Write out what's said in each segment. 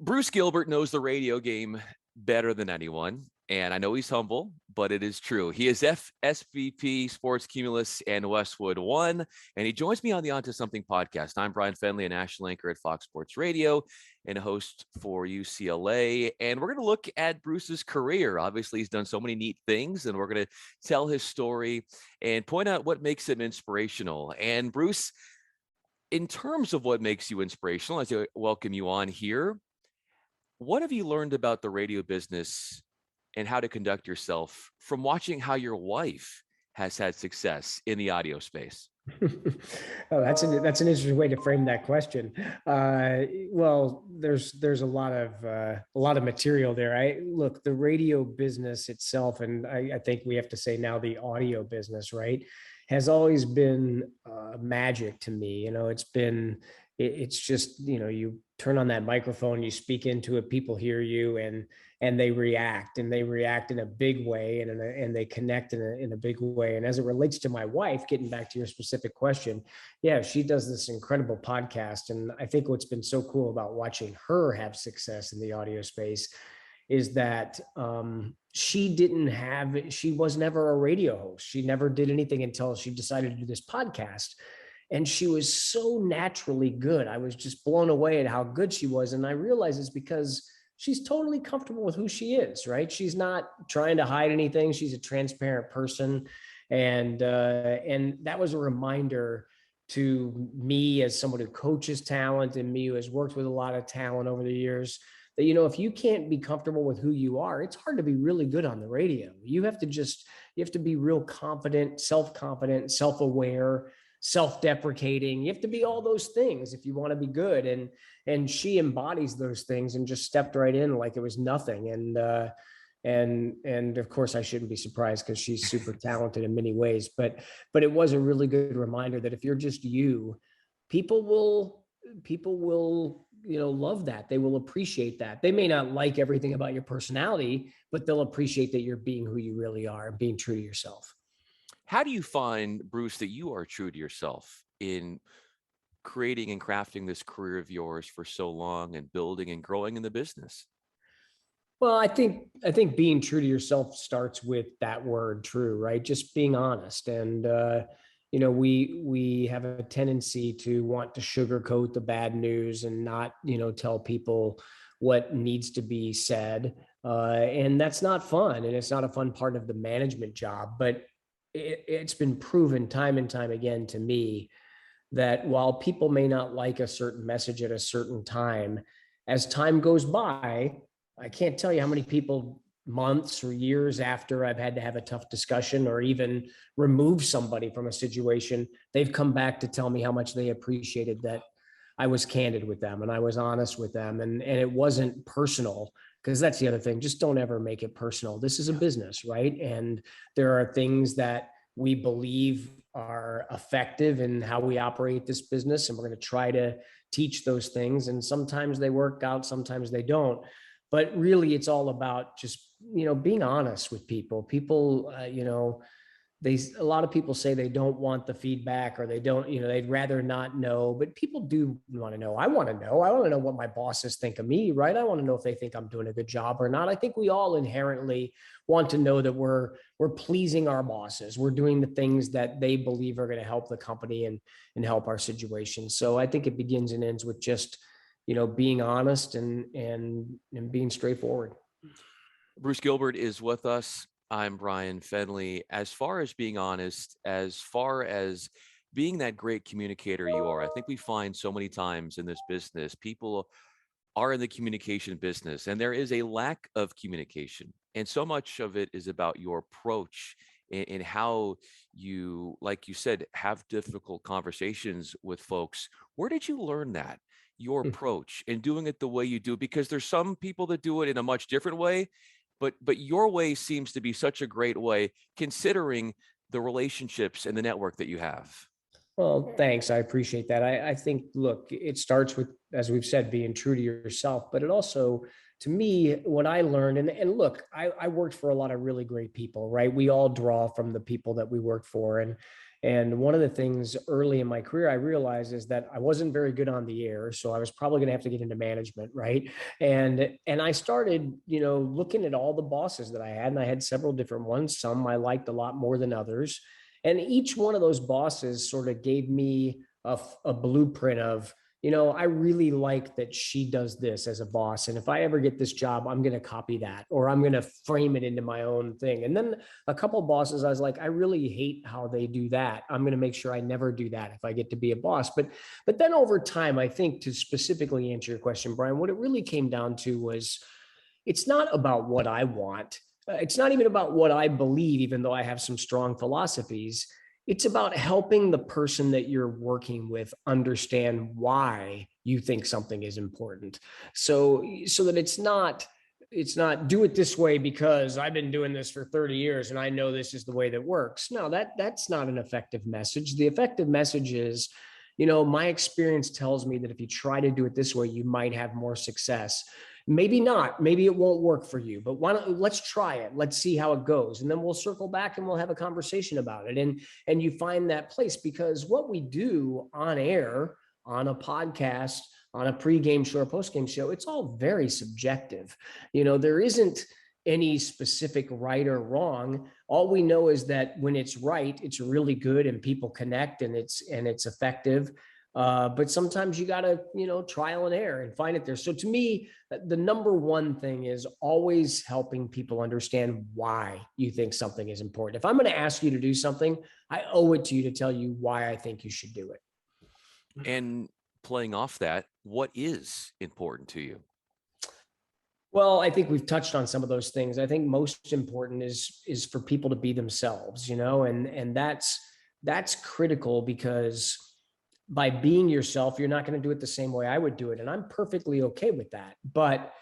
Bruce Gilbert knows the radio game better than anyone. And I know he's humble, but it is true. He is SVP Sports Cumulus and Westwood One, and he joins me on the Onto Something podcast. I'm Bryan Fenley, a national anchor at Fox Sports Radio and a host for UCLA. And we're going to look at Bruce's career. Obviously, he's done so many neat things, and we're going to tell his story and point out what makes him inspirational. And Bruce, in terms of what makes you inspirational, as I welcome you on here, what have you learned about the radio business and how to conduct yourself from watching how your wife has had success in the audio space? Oh, that's an interesting way to frame that question. Well, there's a lot of material there. Look, the radio business itself, and I think we have to say now the audio business, right, has always been magic to me. It's just, you turn on that microphone, you speak into it, people hear you, and they react in a big way, and they connect in a big way. And as it relates to my wife, getting back to your specific question, yeah, she does this incredible podcast. And I think what's been so cool about watching her have success in the audio space is that she was never a radio host. She never did anything until she decided to do this podcast. And she was so naturally good. I was just blown away at how good she was. And I realized it's because she's totally comfortable with who she is, right? She's not trying to hide anything. She's a transparent person. And that was a reminder to me as someone who coaches talent and me who has worked with a lot of talent over the years, that, if you can't be comfortable with who you are, it's hard to be really good on the radio. You have to be real confident, self-aware, self-deprecating. You have to be all those things if you want to be good. And she embodies those things and just stepped right in like it was nothing. And of course I shouldn't be surprised because she's super talented in many ways, but it was a really good reminder that if you're just you, people will love that. They will appreciate that. They may not like everything about your personality, but they'll appreciate that you're being who you really are and being true to yourself. How do you find, Bruce, that you are true to yourself in creating and crafting this career of yours for so long and building and growing in the business? Well, I think being true to yourself starts with that word true, right? Just being honest. And, we have a tendency to want to sugarcoat the bad news and not, tell people what needs to be said. And that's not fun. And it's not a fun part of the management job, but it's been proven time and time again to me that while people may not like a certain message at a certain time, as time goes by, I can't tell you how many people months or years after I've had to have a tough discussion or even remove somebody from a situation, they've come back to tell me how much they appreciated that I was candid with them and I was honest with them, and it wasn't personal. Because that's the other thing. Just don't ever make it personal. This is a business, right? And there are things that we believe are effective in how we operate this business. And we're going to try to teach those things. And sometimes they work out, sometimes they don't. But really, it's all about just, being honest with people. People, a lot of people say they don't want the feedback or they don't, they'd rather not know, but people do want to know. I want to know. I want to know what my bosses think of me, right? I want to know if they think I'm doing a good job or not. I think we all inherently want to know that we're pleasing our bosses. We're doing the things that they believe are going to help the company and help our situation. So I think it begins and ends with just, being honest and being straightforward. Bruce Gilbert is with us. I'm Bryan Fenley. As far as being honest, as far as being that great communicator you are, I think we find so many times in this business, people are in the communication business and there is a lack of communication. And so much of it is about your approach and how you, like you said, have difficult conversations with folks. Where did you learn that? Your approach and doing it the way you do? Because there's some people that do it in a much different way. But your way seems to be such a great way, considering the relationships and the network that you have. Well, thanks. I appreciate that. I think, look, it starts with, as we've said, being true to yourself, but it also, to me, what I learned, and look, I worked for a lot of really great people, right? We all draw from the people that we work for. And one of the things early in my career I realized is that I wasn't very good on the air, so I was probably going to have to get into management, right? And I started, looking at all the bosses that I had, and I had several different ones. Some I liked a lot more than others, and each one of those bosses sort of gave me a blueprint of, I really like that she does this as a boss. And if I ever get this job, I'm going to copy that, or I'm going to frame it into my own thing. And then a couple of bosses, I was like, I really hate how they do that. I'm going to make sure I never do that if I get to be a boss. But then over time, I think, to specifically answer your question, Bryan, what it really came down to was, it's not about what I want. It's not even about what I believe, even though I have some strong philosophies. It's about helping the person that you're working with understand why you think something is important. So that it's not do it this way because I've been doing this for 30 years and I know this is the way that works. No, that's not an effective message. The effective message is, my experience tells me that if you try to do it this way, you might have more success. Maybe not, maybe it won't work for you, but let's try it. Let's see how it goes. And then we'll circle back and we'll have a conversation about it. And you find that place, because what we do on air, on a podcast, on a pregame show or postgame show, it's all very subjective. There isn't any specific right or wrong. All we know is that when it's right, it's really good and people connect and it's effective. But sometimes you got to, trial and error and find it there. So to me, the number one thing is always helping people understand why you think something is important. If I'm going to ask you to do something, I owe it to you to tell you why I think you should do it. And playing off that, what is important to you? Well, I think we've touched on some of those things. I think most important is for people to be themselves, and that's critical, because by being yourself, you're not going to do it the same way I would do it. And I'm perfectly okay with that. But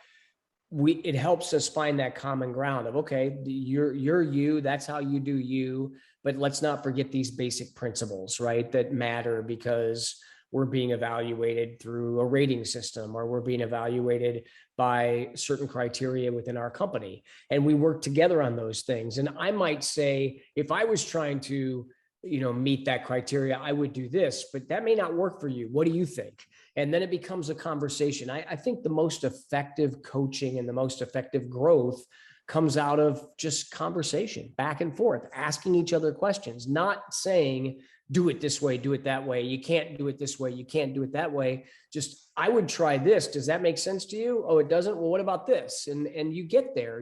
it helps us find that common ground of, okay, you're you, that's how you do you, but let's not forget these basic principles, right? That matter, because we're being evaluated through a rating system, or we're being evaluated by certain criteria within our company. And we work together on those things. And I might say, if I was trying to meet that criteria, I would do this, but that may not work for you. What do you think? And then it becomes a conversation. I think the most effective coaching and the most effective growth comes out of just conversation, back and forth, asking each other questions, not saying, do it this way, do it that way. You can't do it this way. You can't do it that way. Just, I would try this. Does that make sense to you? Oh, it doesn't. Well, what about this? And you get there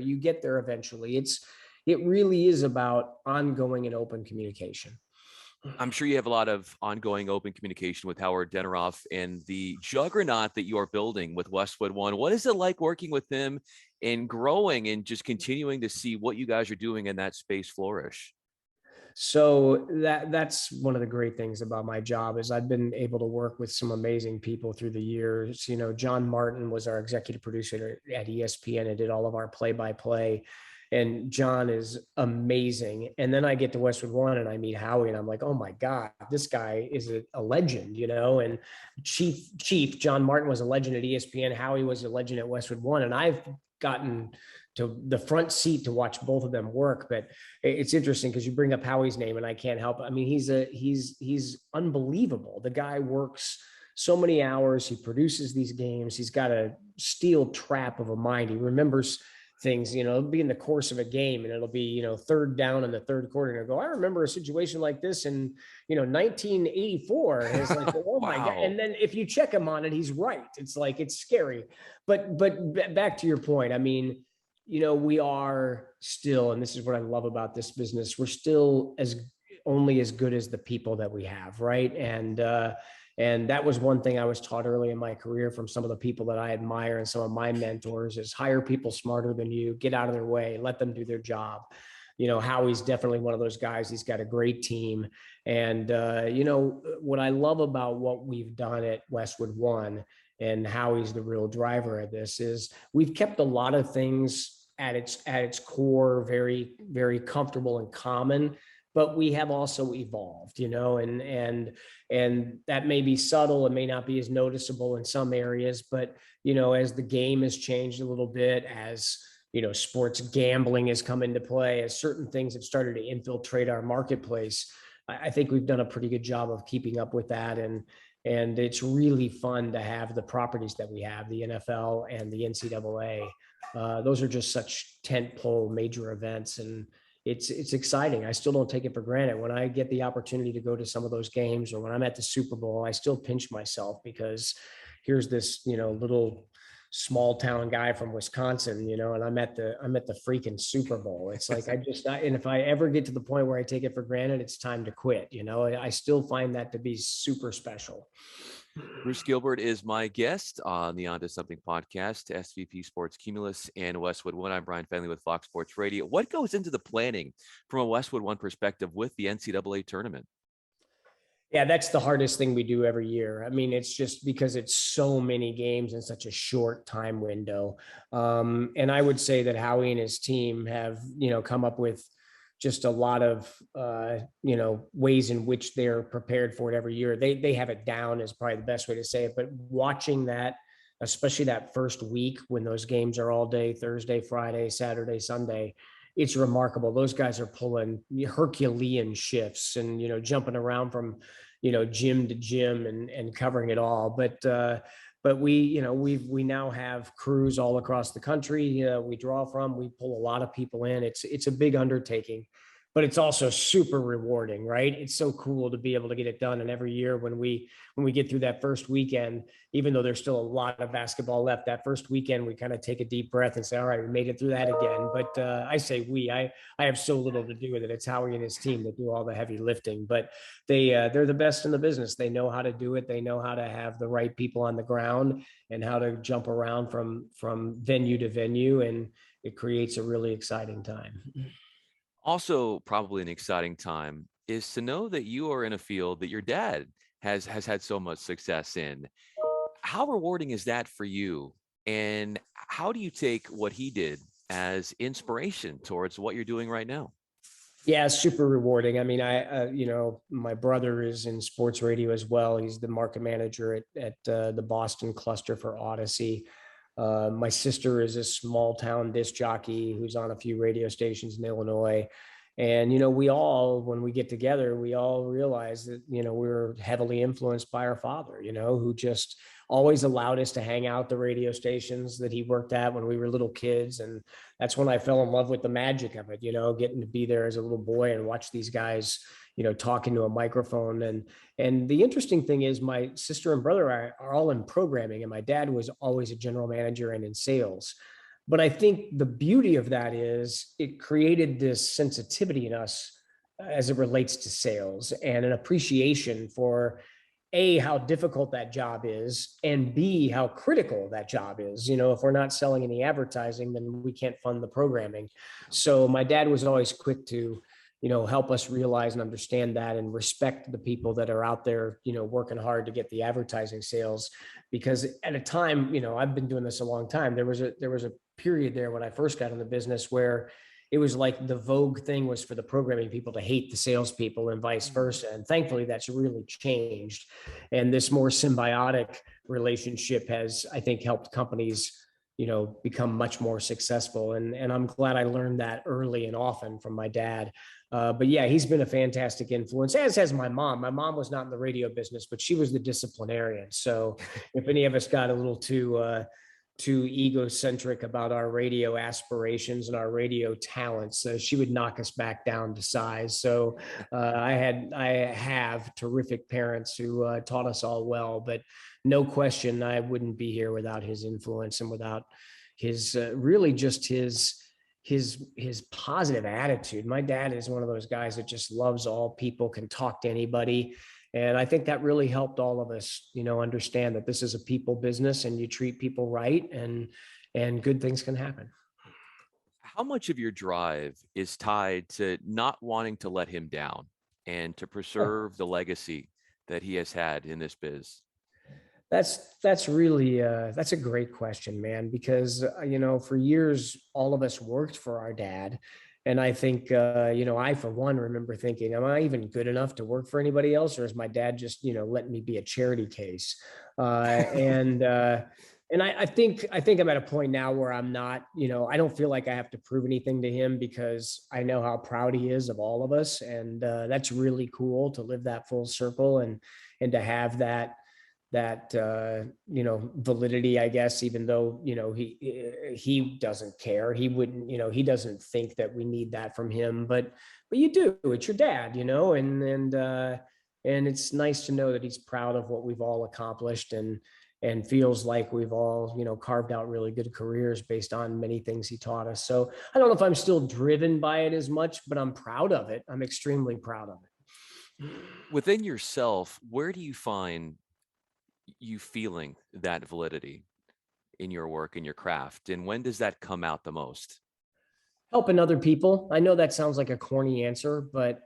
eventually. It really is about ongoing and open communication. I'm sure you have a lot of ongoing open communication with Howard Deneroff and the juggernaut that you are building with Westwood One. What is it like working with him and growing and just continuing to see what you guys are doing in that space flourish? So that's one of the great things about my job, is I've been able to work with some amazing people through the years. John Martin was our executive producer at ESPN and did all of our play-by-play. And John is amazing. And then I get to Westwood One and I meet Howie and I'm like, oh my God, this guy is a legend, and Chief John Martin was a legend at ESPN. Howie was a legend at Westwood One. And I've gotten to the front seat to watch both of them work. But it's interesting because you bring up Howie's name and I can't help it. I mean, he's unbelievable. The guy works so many hours. He produces these games. He's got a steel trap of a mind. He remembers things, it'll be in the course of a game and it'll be, third down in the third quarter. And I'll go, I remember a situation like this in, 1984. And it's like, oh my God. And then if you check him on it, he's right. It's like, it's scary. But back to your point, I mean, we are still, and this is what I love about this business, we're still only as good as the people that we have. Right. And that was one thing I was taught early in my career from some of the people that I admire and some of my mentors, is hire people smarter than you, get out of their way, let them do their job. Howie's definitely one of those guys. He's got a great team. And, what I love about what we've done at Westwood One, and Howie's the real driver of this, is we've kept a lot of things at its core very, very comfortable and common. But we have also evolved, and that may be subtle. It may not be as noticeable in some areas, but, as the game has changed a little bit, as, sports gambling has come into play, as certain things have started to infiltrate our marketplace, I think we've done a pretty good job of keeping up with that. And it's really fun to have the properties that we have, the NFL and the NCAA. Those are just such tentpole major events, and it's exciting. I still don't take it for granted. When I get the opportunity to go to some of those games, or when I'm at the Super Bowl, I still pinch myself because here's this, little small town guy from Wisconsin, and I'm at the freaking Super Bowl. It's like, and if I ever get to the point where I take it for granted, it's time to quit. I still find that to be super special. Bruce Gilbert is my guest on the Onto Something podcast, SVP Sports Cumulus and Westwood One. I'm Bryan Fenley with Fox Sports Radio. What goes into the planning from a Westwood One perspective with the NCAA tournament? Yeah, that's the hardest thing we do every year. I mean, it's just because it's so many games in such a short time window. And I would say that Howie and his team have, come up with just a lot of, ways in which they're prepared for it every year. They have it down is probably the best way to say it. But watching that, especially that first week when those games are all day, Thursday, Friday, Saturday, Sunday, it's remarkable. Those guys are pulling Herculean shifts and, jumping around from, gym to gym and covering it all. But we now have crews all across the country. We draw from, we pull a lot of people in. It's a big undertaking, but it's also super rewarding, right? It's so cool to be able to get it done. And every year when we get through that first weekend, even though there's still a lot of basketball left, that first weekend, we kind of take a deep breath and say, all right, we made it through that again. But I say I have so little to do with it. It's Howie and his team that do all the heavy lifting, but they're the best in the business. They know how to do it. They know how to have the right people on the ground and how to jump around from venue to venue. And it creates a really exciting time. Also, probably an exciting time is to know that you are in a field that your dad has had so much success in. How rewarding is that for you? And how do you take what he did as inspiration towards what you're doing right now? Yeah, super rewarding. I mean, my brother is in sports radio as well. He's the market manager at the Boston cluster for Odyssey. My sister is a small town disc jockey who's on a few radio stations in Illinois. And, we all, when we get together, we all realize that, we're heavily influenced by our father, who just always allowed us to hang out at the radio stations that he worked at when we were little kids. And that's when I fell in love with the magic of it, getting to be there as a little boy and watch these guys, talking to a microphone. And the interesting thing is my sister and brother are all in programming, and my dad was always a general manager and in sales. But I think the beauty of that is it created this sensitivity in us as it relates to sales and an appreciation for A, how difficult that job is, and B, how critical that job is. If we're not selling any advertising, then we can't fund the programming. So my dad was always quick to, help us realize and understand that and respect the people that are out there, working hard to get the advertising sales. Because at a time, I've been doing this a long time. There was a period there when I first got in the business where it was like the vogue thing was for the programming people to hate the salespeople and vice versa. And thankfully that's really changed. And this more symbiotic relationship has, I think, helped companies, become much more successful. And I'm glad I learned that early and often from my dad. But yeah, he's been a fantastic influence, as has my mom. My mom was not in the radio business, but she was the disciplinarian. So if any of us got a little too egocentric about our radio aspirations and our radio talents, she would knock us back down to size. So I have terrific parents who taught us all well, but no question, I wouldn't be here without his influence and without his really just his positive attitude. My dad is one of those guys that just loves all people, can talk to anybody. And I think that really helped all of us, understand that this is a people business and you treat people right and good things can happen. How much of your drive is tied to not wanting to let him down and to preserve the legacy that he has had in this biz? That's really that's a great question, man, because for years all of us worked for our dad. And I think, I, for one, remember thinking, am I even good enough to work for anybody else? Or is my dad just, letting me be a charity case? And I think I'm at a point now where I'm not, I don't feel like I have to prove anything to him because I know how proud he is of all of us, and that's really cool to live that full circle and to have that validity, I guess, even though he doesn't care. He wouldn't, he doesn't think that we need that from him, but you do. It's your dad, and it's nice to know that he's proud of what we've all accomplished, and feels like we've all, carved out really good careers based on many things he taught us. So I don't know if I'm still driven by it as much, but I'm proud of it. I'm extremely proud of it. Within yourself, where do you find you feeling that validity in your work, in your craft? And when does that come out the most? Helping other people. I know that sounds like a corny answer, but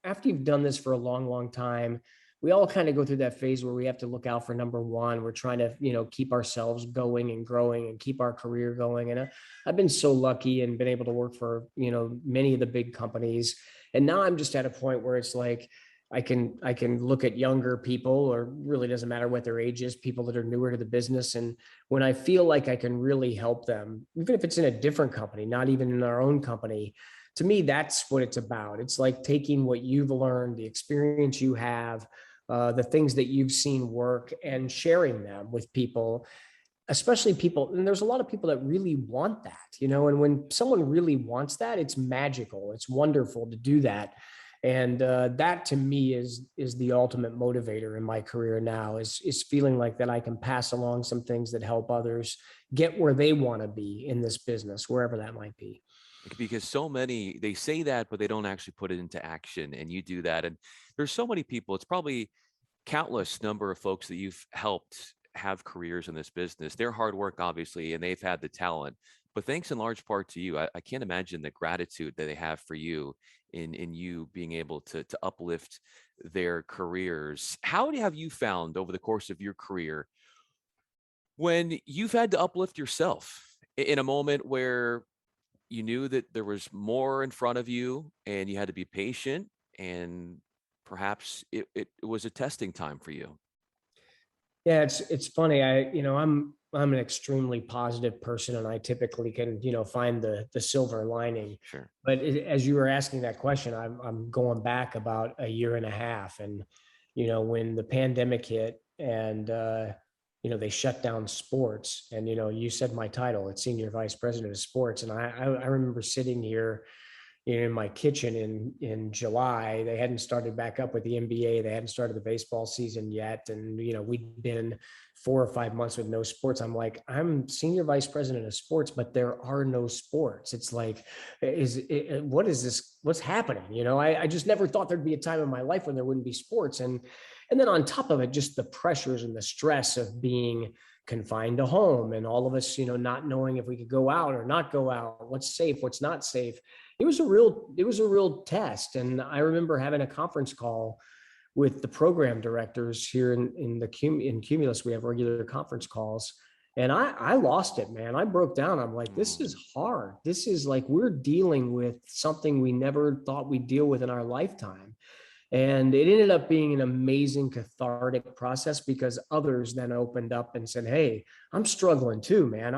after you've done this for a long, long time, we all kind of go through that phase where we have to look out for number one. We're trying to, keep ourselves going and growing and keep our career going. And I've been so lucky and been able to work for, many of the big companies. And now I'm just at a point where it's like, I can look at younger people, or really doesn't matter what their age is, people that are newer to the business. And when I feel like I can really help them, even if it's in a different company, not even in our own company, to me, that's what it's about. It's like taking what you've learned, the experience you have, the things that you've seen work, and sharing them with people, especially people. And there's a lot of people that really want that, and when someone really wants that, it's magical. It's wonderful to do that. And that to me is the ultimate motivator in my career now, is feeling like that I can pass along some things that help others get where they want to be in this business, wherever that might be. Because so many, they say that, but they don't actually put it into action, and you do that. And there's so many people, it's probably countless number of folks that you've helped have careers in this business. Their hard work, obviously, and they've had the talent, but thanks in large part to you. I can't imagine the gratitude that they have for you in you being able to uplift their careers. How have you found over the course of your career when you've had to uplift yourself in a moment where you knew that there was more in front of you and you had to be patient, and perhaps it was a testing time for you? Yeah, it's funny. I'm an extremely positive person, and I typically can, find the silver lining. Sure. But as you were asking that question, I'm going back about a year and a half, and when the pandemic hit, and they shut down sports, and you said my title, it's senior vice president of sports, and I remember sitting here in my kitchen in July. They hadn't started back up with the NBA. They hadn't started the baseball season yet. And, we'd been 4 or 5 months with no sports. I'm like, I'm senior vice president of sports, but there are no sports. It's like, what is this? What's happening? I just never thought there'd be a time in my life when there wouldn't be sports. And then on top of it, just the pressures and the stress of being confined to home, and all of us, not knowing if we could go out or not go out, what's safe, what's not safe. It was a real test. And I remember having a conference call with the program directors here in Cumulus. We have regular conference calls, and I lost it, man. I broke down. I'm like, this is hard. This is like, we're dealing with something we never thought we'd deal with in our lifetime. And it ended up being an amazing cathartic process, because others then opened up and said, hey, I'm struggling too, man.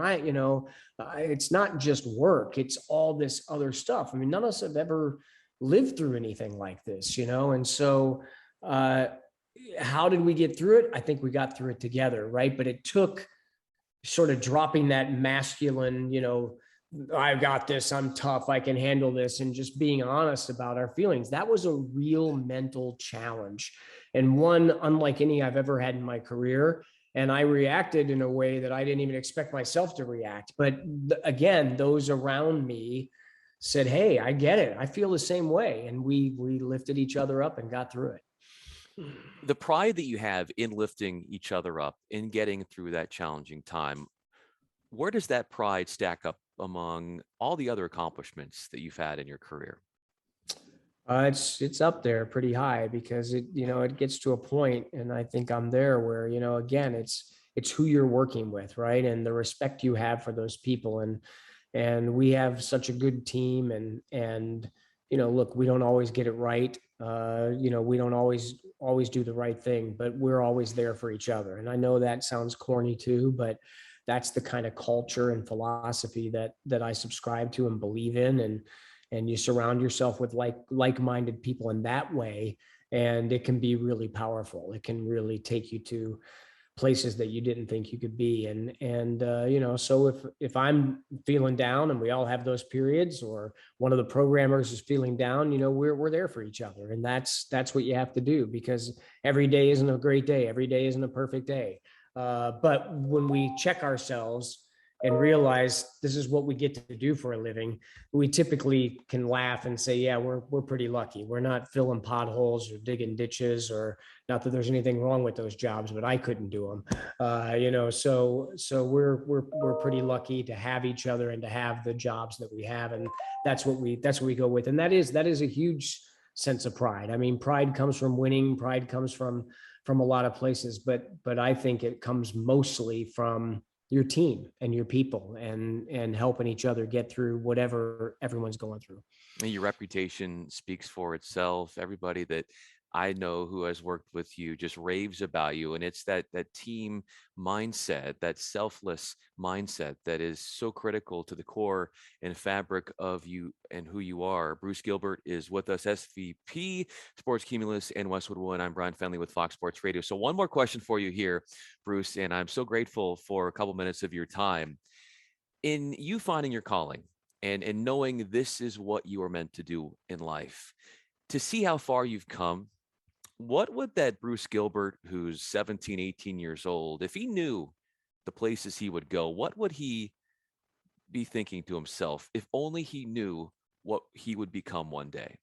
It's not just work, it's all this other stuff. I mean, none of us have ever lived through anything like this, and so how did we get through it? I think we got through it together, right? But it took sort of dropping that masculine, I've got this, I'm tough, I can handle this, and just being honest about our feelings. That was a real mental challenge, and one unlike any I've ever had in my career. And I reacted in a way that I didn't even expect myself to react. But again, those around me said, hey, I get it, I feel the same way. And we lifted each other up and got through it. The pride that you have in lifting each other up, in getting through that challenging time, where does that pride stack up among all the other accomplishments that you've had in your career? It's up there pretty high, because it gets to a point, and I think I'm there, where again, it's who you're working with, right, and the respect you have for those people, and we have such a good team, and look, we don't always get it right, we don't always do the right thing, but we're always there for each other. And I know that sounds corny too, but that's the kind of culture and philosophy that I subscribe to and believe in. And you surround yourself with like-minded people in that way, and it can be really powerful. It can really take you to places that you didn't think you could be. And so if I'm feeling down, and we all have those periods, or one of the programmers is feeling down, we're there for each other. And that's what you have to do, because every day isn't a great day. Every day isn't a perfect day. But when we check ourselves and realize this is what we get to do for a living, we typically can laugh and say, yeah, we're pretty lucky. We're not filling potholes or digging ditches, or not that there's anything wrong with those jobs, but I couldn't do them. So we're pretty lucky to have each other and to have the jobs that we have. And that's what we go with. And that is a huge sense of pride. I mean, pride comes from winning. Pride comes from a lot of places, but I think it comes mostly from your team and your people, and helping each other get through whatever everyone's going through. And your reputation speaks for itself. Everybody that I know who has worked with you just raves about you. And it's that team mindset, that selfless mindset that is so critical to the core and fabric of you and who you are. Bruce Gilbert is with us, SVP, Sports Cumulus and Westwood One. I'm Bryan Fenley with Fox Sports Radio. So one more question for you here, Bruce, and I'm so grateful for a couple minutes of your time. In you finding your calling and knowing this is what you are meant to do in life, to see how far you've come, what would that Bruce Gilbert, who's 17, 18 years old, if he knew the places he would go, what would he be thinking to himself if only he knew what he would become one day?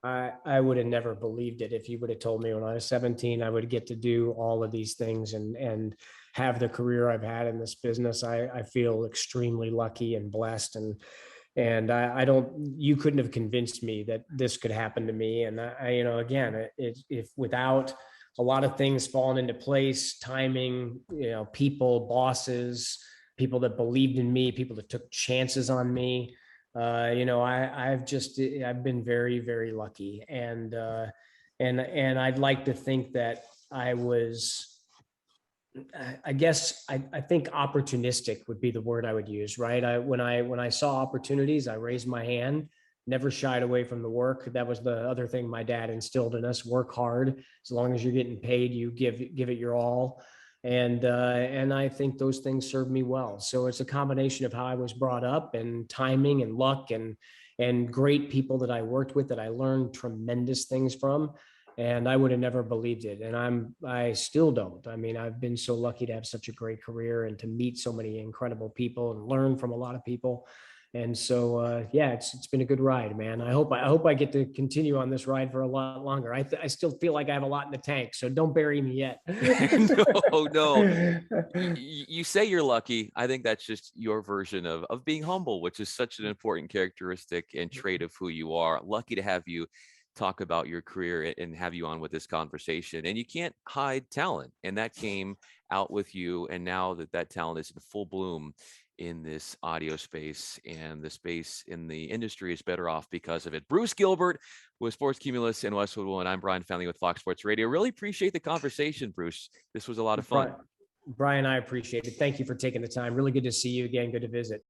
I would have never believed it if you would have told me when I was 17 I would get to do all of these things and have the career I've had in this business. I feel extremely lucky and blessed, and I don't, you couldn't have convinced me that this could happen to me. And again, if without a lot of things falling into place, timing, people, bosses, people that believed in me, people that took chances on me, I've been very, very lucky. And I'd like to think that I guess I think opportunistic would be the word I would use, right? When I saw opportunities, I raised my hand, never shied away from the work. That was the other thing my dad instilled in us: work hard. As long as you're getting paid, you give it your all. And I think those things served me well. So it's a combination of how I was brought up, and timing and luck, and great people that I worked with that I learned tremendous things from. And I would have never believed it. And I still don't. I mean, I've been so lucky to have such a great career and to meet so many incredible people and learn from a lot of people. And so, yeah, it's been a good ride, man. I hope I get to continue on this ride for a lot longer. I still feel like I have a lot in the tank, so don't bury me yet. No. You say you're lucky. I think that's just your version of being humble, which is such an important characteristic and trait of who you are. Lucky to have you talk about your career and have you on with this conversation. And you can't hide talent, and that came out with you. And now that talent is in full bloom in this audio space, and the space in the industry is better off because of it. Bruce Gilbert with Sports Cumulus and Westwood One. I'm Bryan Fenley with Fox Sports Radio. Really appreciate the conversation, Bruce. This was a lot of fun. Bryan, I appreciate it. Thank you for taking the time. Really good to see you again. Good to visit.